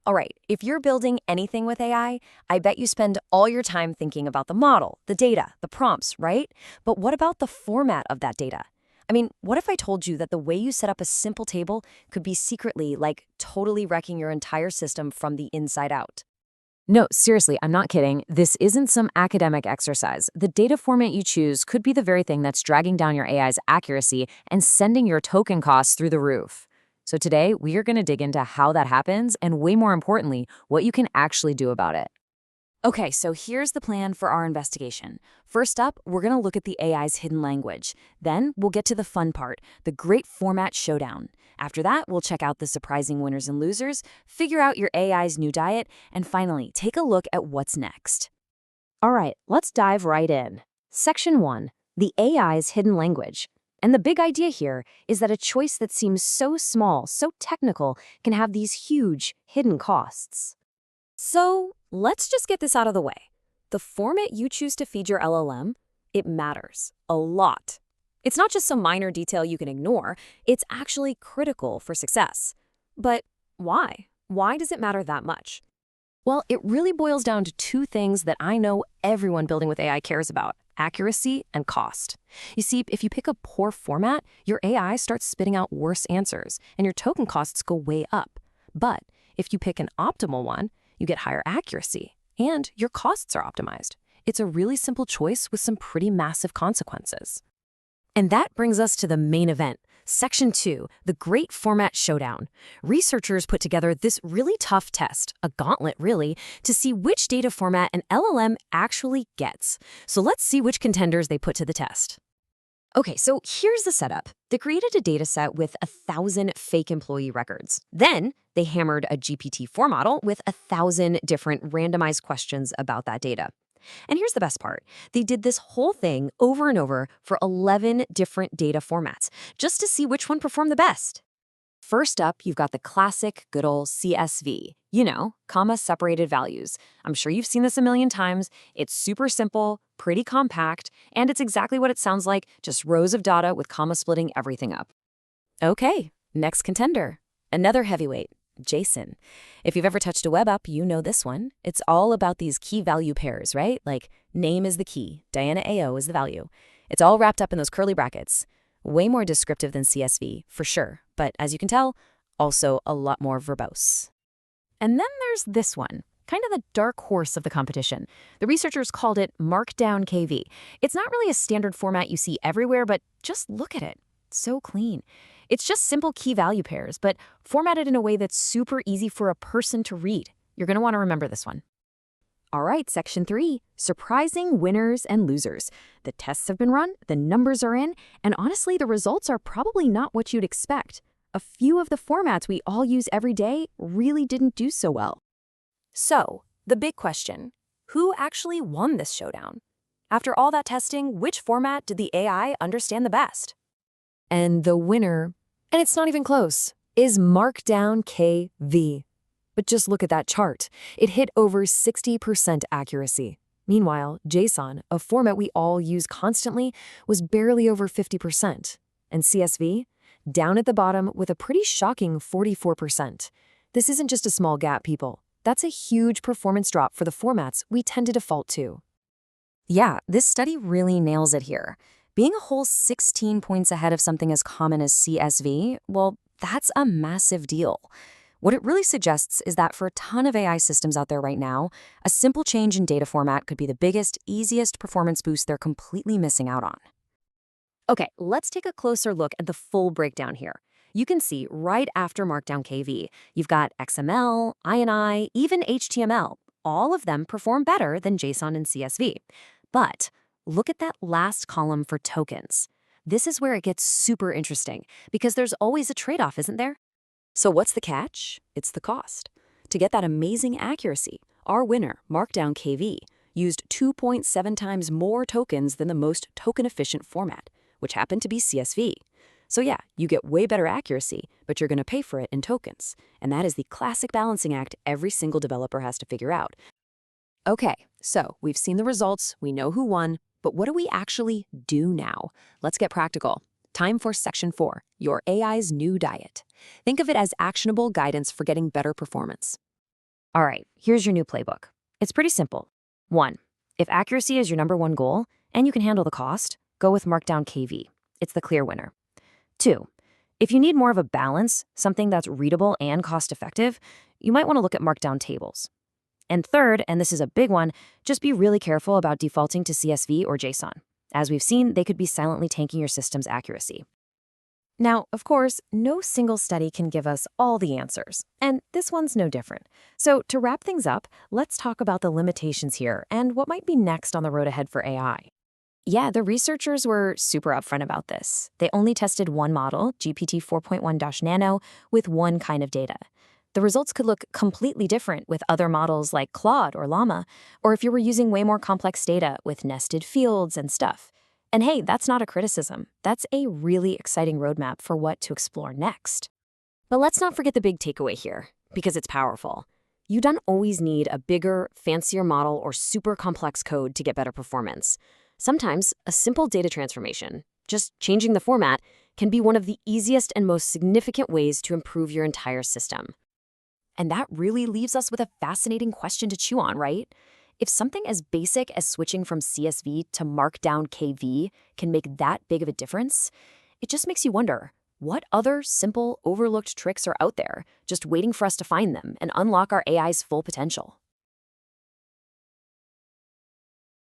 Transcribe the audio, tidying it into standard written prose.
All right, if you're building anything with I bet you spend all your time thinking about the model, the data, the prompts, right? But what about the format of that data? I mean, what if I told you that the way you set up a simple table could be secretly, like, totally wrecking your entire system from the inside out? No, seriously, I'm not kidding. This isn't some academic exercise. The data format you choose could be the very thing that's dragging down your AI's accuracy and sending your token costs through the roof. So today, we are going to dig into how that happens and, way more importantly, what you can actually do about it. Okay, so here's the plan for our investigation. First up, we're going to look at the AI's hidden language. Then we'll get to the fun part, the great format showdown. After that, we'll check out the surprising winners and losers, figure out your AI's new diet, and finally, take a look at what's next. All right, let's dive right in. Section 1, the AI's hidden language. And the big idea here is that a choice that seems so small, so technical, can have these huge hidden costs. So let's just get this out of the way. The format you choose to feed your LLM, it matters a lot. It's not just some minor detail you can ignore, it's actually critical for success. But why? Why does it matter that much? Well, it really boils down to two things that I know everyone building with AI cares about: accuracy and cost. You see, if you pick a poor format, your AI starts spitting out worse answers, and your token costs go way up. But if you pick an optimal one, you get higher accuracy, and your costs are optimized. It's a really simple choice with some pretty massive consequences. And that brings us to the main event, Section 2, the Great Format Showdown. Researchers put together this really tough test, a gauntlet really, to see which data format an LLM actually gets. So let's see which contenders they put to the test. Okay, so here's the setup. They created a data set with 1,000 fake employee records. Then they hammered a GPT-4 model with 1,000 different randomized questions about that data. And here's the best part. They did this whole thing over and over for 11 different data formats, just to see which one performed the best. First up, you've got the classic good old CSV. You know, comma-separated values. I'm sure you've seen this a million times. It's super simple, pretty compact, and it's exactly what it sounds like, just rows of data with comma splitting everything up. Okay, next contender. Another heavyweight, JSON. If you've ever touched a web app, you know this one. It's all about these key value pairs, right? Like name is the key, Diana AO is the value. It's all wrapped up in those curly brackets. Way more descriptive than CSV, for sure, but as you can tell, also a lot more verbose. And then there's this one, kind of the dark horse of the competition. The researchers called it Markdown-KV. It's not really a standard format you see everywhere, but just look at it. It's so clean. It's just simple key value pairs, but formatted in a way that's super easy for a person to read. You're going to want to remember this one. All right, Section 3, surprising winners and losers. The tests have been run, the numbers are in, and honestly, the results are probably not what you'd expect. A few of the formats we all use every day really didn't do so well. So, the big question, who actually won this showdown? After all that testing, which format did the AI understand the best? And the winner, and it's not even close, is Markdown-KV. But just look at that chart. It hit over 60% accuracy. Meanwhile, JSON, a format we all use constantly, was barely over 50%. And CSV? Down at the bottom with a pretty shocking 44%. This isn't just a small gap, people. That's a huge performance drop for the formats we tend to default to. Yeah, this study really nails it here. Being a whole 16 points ahead of something as common as CSV, well, that's a massive deal. What it really suggests is that for a ton of AI systems out there right now, a simple change in data format could be the biggest, easiest performance boost they're completely missing out on. Okay, let's take a closer look at the full breakdown here. You can see right after Markdown-KV, you've got XML, INI, even HTML. All of them perform better than JSON and CSV. But look at that last column for tokens. This is where it gets super interesting, because there's always a trade-off, isn't there? So what's the catch? It's the cost. To get that amazing accuracy, our winner, Markdown-KV, used 2.7 times more tokens than the most token-efficient format, which happened to be CSV. So yeah, you get way better accuracy, but you're going to pay for it in tokens. And that is the classic balancing act every single developer has to figure out. Okay, so we've seen the results, we know who won, but what do we actually do now? Let's get practical. Time for Section 4, your AI's new diet. Think of it as actionable guidance for getting better performance. All right, here's your new playbook. It's pretty simple. 1. If accuracy is your number one goal and you can handle the cost, go with Markdown-KV. It's the clear winner. 2. If you need more of a balance, something that's readable and cost-effective, you might want to look at Markdown tables. And third, and this is a big one, just be really careful about defaulting to CSV or JSON. As we've seen, they could be silently tanking your system's accuracy. Now, of course, no single study can give us all the answers, and this one's no different. So to wrap things up, let's talk about the limitations here and what might be next on the road ahead for AI. Yeah, the researchers were super upfront about this. They only tested one model, GPT 4.1-Nano, with one kind of data. The results could look completely different with other models like Claude or Llama, or if you were using way more complex data with nested fields and stuff. And hey, that's not a criticism. That's a really exciting roadmap for what to explore next. But let's not forget the big takeaway here, because it's powerful. You don't always need a bigger, fancier model or super complex code to get better performance. Sometimes a simple data transformation, just changing the format, can be one of the easiest and most significant ways to improve your entire system. And that really leaves us with a fascinating question to chew on, right? If something as basic as switching from CSV to Markdown-KV can make that big of a difference, it just makes you wonder, what other simple, overlooked tricks are out there, just waiting for us to find them and unlock our AI's full potential?